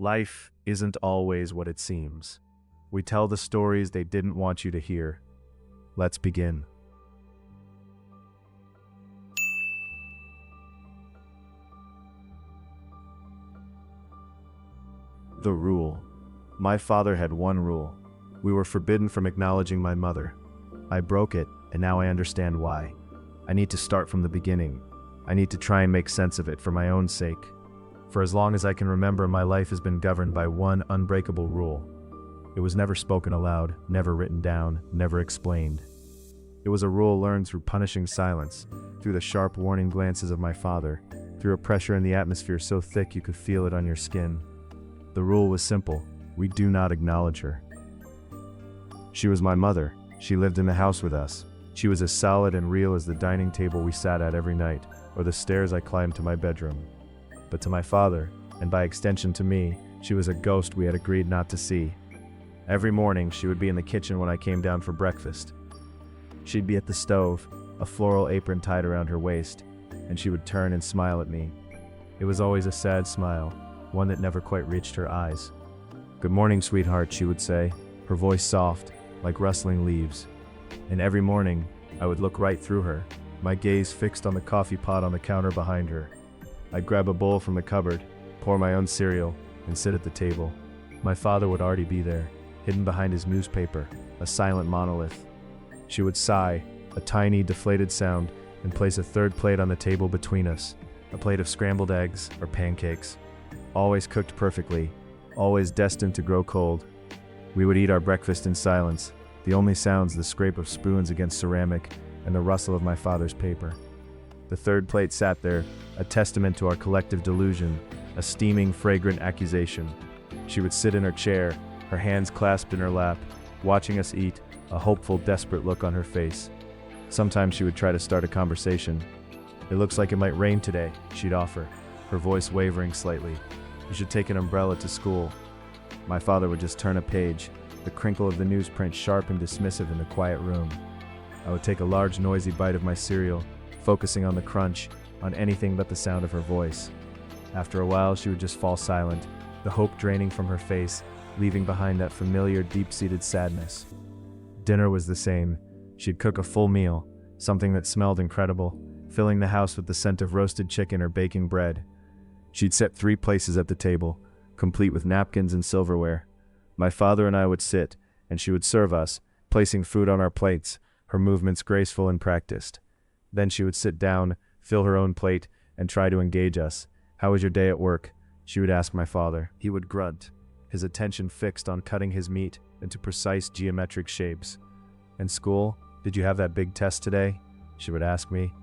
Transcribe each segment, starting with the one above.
Life isn't always what it seems. We tell the stories they didn't want you to hear. Let's begin. The rule. My father had one rule. We were forbidden from acknowledging my mother. I broke it, and now I understand why. I need to start from the beginning. I need to try and make sense of it for my own sake. For as long as I can remember, my life has been governed by one unbreakable rule. It was never spoken aloud, never written down, never explained. It was a rule learned through punishing silence, through the sharp warning glances of my father, through a pressure in the atmosphere so thick you could feel it on your skin. The rule was simple: we do not acknowledge her. She was my mother. She lived in the house with us. She was as solid and real as the dining table we sat at every night, or the stairs I climbed to my bedroom. But to my father, and by extension to me, she was a ghost we had agreed not to see. Every morning, she would be in the kitchen when I came down for breakfast. She'd be at the stove, a floral apron tied around her waist, and she would turn and smile at me. It was always a sad smile, one that never quite reached her eyes. "Good morning, sweetheart," she would say, her voice soft, like rustling leaves. And every morning, I would look right through her, my gaze fixed on the coffee pot on the counter behind her. I'd grab a bowl from the cupboard, pour my own cereal, and sit at the table. My father would already be there, hidden behind his newspaper, a silent monolith. She would sigh, a tiny, deflated sound, and place a third plate on the table between us, a plate of scrambled eggs or pancakes, always cooked perfectly, always destined to grow cold. We would eat our breakfast in silence, the only sounds the scrape of spoons against ceramic and the rustle of my father's paper. The third plate sat there, a testament to our collective delusion, a steaming, fragrant accusation. She would sit in her chair, her hands clasped in her lap, watching us eat, a hopeful, desperate look on her face. Sometimes she would try to start a conversation. "It looks like it might rain today," she'd offer, her voice wavering slightly. "You should take an umbrella to school." My father would just turn a page, the crinkle of the newsprint sharp and dismissive in the quiet room. I would take a large, noisy bite of my cereal, focusing on the crunch, on anything but the sound of her voice. After a while, she would just fall silent, the hope draining from her face, leaving behind that familiar, deep-seated sadness. Dinner was the same. She'd cook a full meal, something that smelled incredible, filling the house with the scent of roasted chicken or baking bread. She'd set 3 places at the table, complete with napkins and silverware. My father and I would sit, and she would serve us, placing food on our plates, her movements graceful and practiced. Then she would sit down, fill her own plate, and try to engage us. "How was your day at work?" she would ask my father. He would grunt, his attention fixed on cutting his meat into precise geometric shapes. "And school? Did you have that big test today?" she would ask me.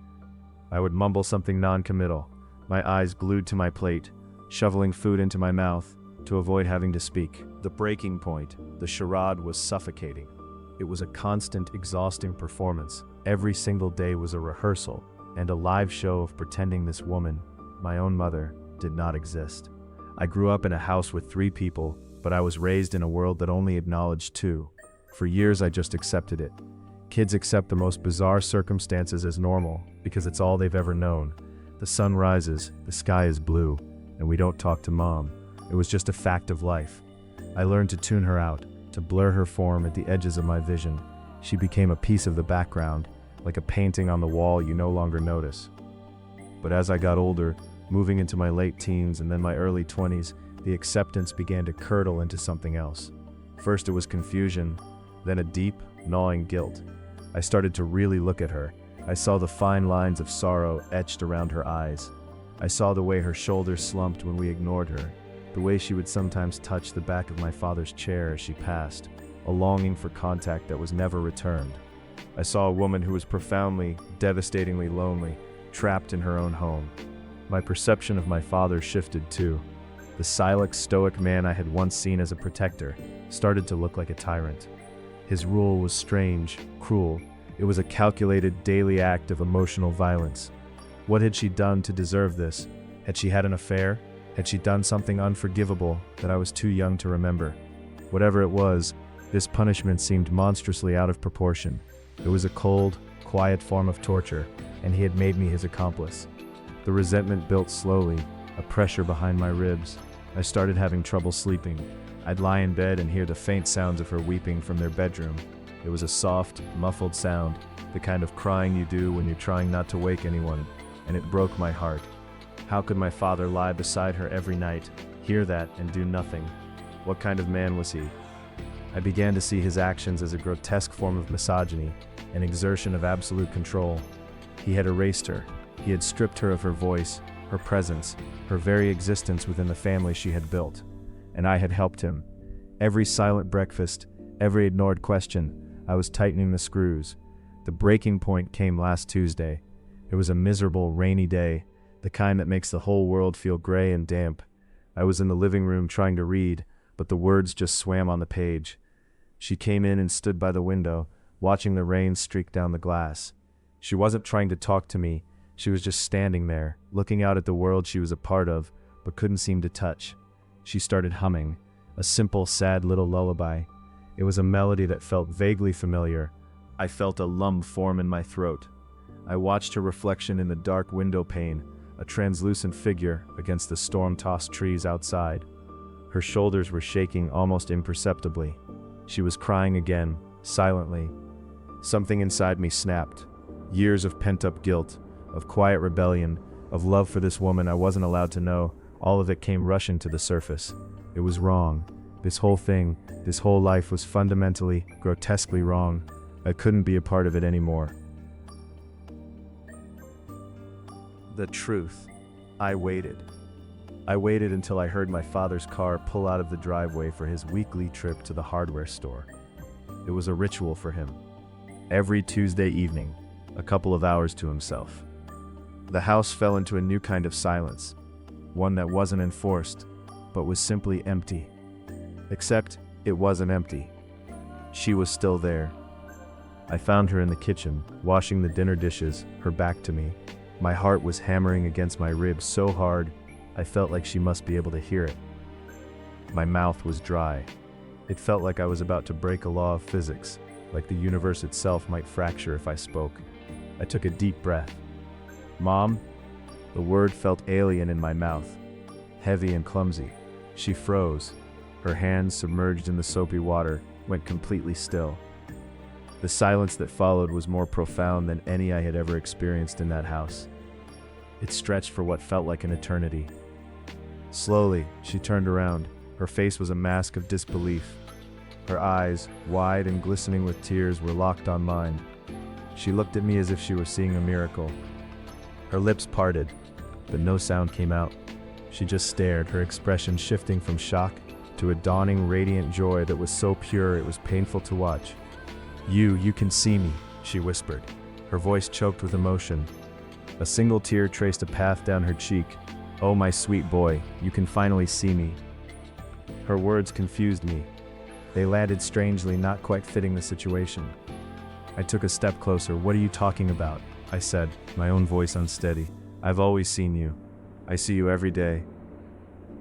I would mumble something non-committal, my eyes glued to my plate, shoveling food into my mouth to avoid having to speak. The breaking point, the charade, was suffocating. It was a constant, exhausting performance. Every single day was a rehearsal and a live show of pretending this woman, my own mother, did not exist. I grew up in a house with 3 people, but I was raised in a world that only acknowledged 2. For years I just accepted it. Kids accept the most bizarre circumstances as normal because it's all they've ever known. The sun rises, the sky is blue, and we don't talk to mom. It was just a fact of life. I learned to tune her out, to blur her form at the edges of my vision. She became a piece of the background, like a painting on the wall you no longer notice. But as I got older, moving into my late teens and then my early 20s, the acceptance began to curdle into something else. First it was confusion, then a deep, gnawing guilt. I started to really look at her. I saw the fine lines of sorrow etched around her eyes. I saw the way her shoulders slumped when we ignored her, the way she would sometimes touch the back of my father's chair as she passed, a longing for contact that was never returned. I saw a woman who was profoundly, devastatingly lonely, trapped in her own home. My perception of my father shifted too. The silent, stoic man I had once seen as a protector started to look like a tyrant. His rule was strange, cruel. It was a calculated, daily act of emotional violence. What had she done to deserve this? Had she had an affair? Had she done something unforgivable that I was too young to remember? Whatever it was, this punishment seemed monstrously out of proportion. It was a cold, quiet form of torture, and he had made me his accomplice. The resentment built slowly, a pressure behind my ribs. I started having trouble sleeping. I'd lie in bed and hear the faint sounds of her weeping from their bedroom. It was a soft, muffled sound, the kind of crying you do when you're trying not to wake anyone, and it broke my heart. How could my father lie beside her every night, hear that, and do nothing? What kind of man was he? I began to see his actions as a grotesque form of misogyny, an exertion of absolute control. He had erased her. He had stripped her of her voice, her presence, her very existence within the family she had built. And I had helped him. Every silent breakfast, every ignored question, I was tightening the screws. The breaking point came last Tuesday. It was a miserable, rainy day, the kind that makes the whole world feel gray and damp. I was in the living room trying to read, but the words just swam on the page. She came in and stood by the window, watching the rain streak down the glass. She wasn't trying to talk to me. She was just standing there, looking out at the world she was a part of, but couldn't seem to touch. She started humming, a simple, sad little lullaby. It was a melody that felt vaguely familiar. I felt a lump form in my throat. I watched her reflection in the dark window pane, a translucent figure against the storm-tossed trees outside. Her shoulders were shaking almost imperceptibly. She was crying again, silently. Something inside me snapped. Years of pent-up guilt, of quiet rebellion, of love for this woman I wasn't allowed to know, all of it came rushing to the surface. It was wrong. This whole thing, this whole life was fundamentally, grotesquely wrong. I couldn't be a part of it anymore. The truth. I waited. I waited until I heard my father's car pull out of the driveway for his weekly trip to the hardware store. It was a ritual for him. Every Tuesday evening, a couple of hours to himself. The house fell into a new kind of silence, one that wasn't enforced, but was simply empty. Except it wasn't empty. She was still there. I found her in the kitchen, washing the dinner dishes, her back to me. My heart was hammering against my ribs so hard, I felt like she must be able to hear it. My mouth was dry. It felt like I was about to break a law of physics, like the universe itself might fracture if I spoke. I took a deep breath. "Mom?" The word felt alien in my mouth, heavy and clumsy. She froze. Her hands, submerged in the soapy water, went completely still. The silence that followed was more profound than any I had ever experienced in that house. It stretched for what felt like an eternity. Slowly, she turned around. Her face was a mask of disbelief. Her eyes, wide and glistening with tears, were locked on mine. She looked at me as if she were seeing a miracle. Her lips parted, but no sound came out. She just stared, her expression shifting from shock to a dawning, radiant joy that was so pure it was painful to watch. You can see me," she whispered. Her voice choked with emotion. A single tear traced a path down her cheek. "Oh, my sweet boy, you can finally see me." Her words confused me. They landed strangely, not quite fitting the situation. I took a step closer. "What are you talking about?" I said, my own voice unsteady. "I've always seen you. I see you every day."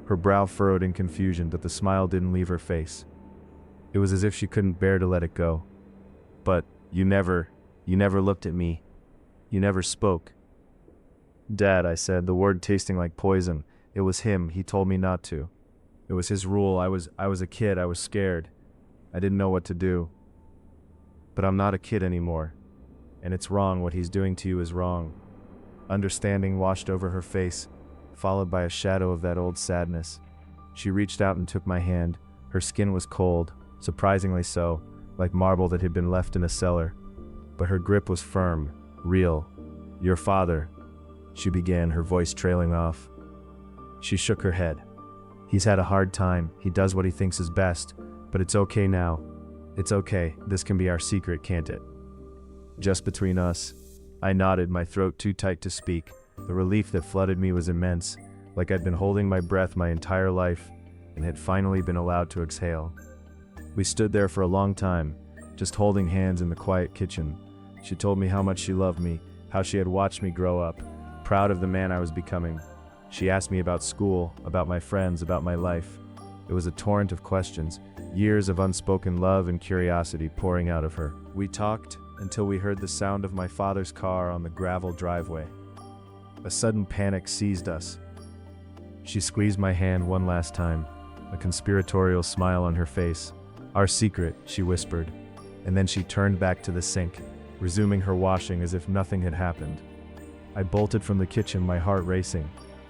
Her brow furrowed in confusion, but the smile didn't leave her face. It was as if she couldn't bear to let it go. "But you never looked at me. You never spoke." "Dad," I said, the word tasting like poison. "It was him. He told me not to. It was his rule. I was a kid. I was scared. I didn't know what to do. But I'm not a kid anymore. And it's wrong. What he's doing to you is wrong." Understanding washed over her face, followed by a shadow of that old sadness. She reached out and took my hand. Her skin was cold, surprisingly so, like marble that had been left in a cellar. But her grip was firm, real. "Your father," she began, her voice trailing off. She shook her head. "He's had a hard time. He does what he thinks is best. But it's okay now. It's okay. This can be our secret, can't it? Just between us." I nodded, my throat too tight to speak. The relief that flooded me was immense, like I'd been holding my breath my entire life and had finally been allowed to exhale. We stood there for a long time, just holding hands in the quiet kitchen. She told me how much she loved me, how she had watched me grow up, proud of the man I was becoming. She asked me about school, about my friends, about my life. It was a torrent of questions, years of unspoken love and curiosity pouring out of her. We talked until we heard the sound of my father's car on the gravel driveway. A sudden panic seized us. She squeezed my hand one last time, a conspiratorial smile on her face. "Our secret," she whispered, and then she turned back to the sink, resuming her washing as if nothing had happened. I bolted from the kitchen, my heart racing,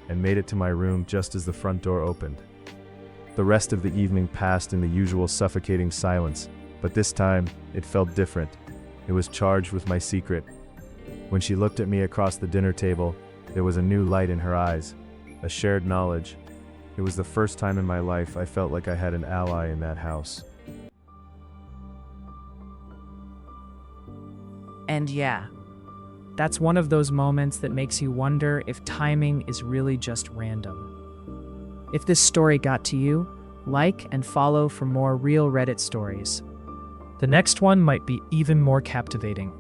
and made it to my room just as the front door opened. The rest of the evening passed in the usual suffocating silence, but this time, it felt different. It was charged with my secret. When she looked at me across the dinner table, there was a new light in her eyes, a shared knowledge. It was the first time in my life I felt like I had an ally in that house. And yeah, that's one of those moments that makes you wonder if timing is really just random. If this story got to you, like and follow for more real Reddit stories. The next one might be even more captivating.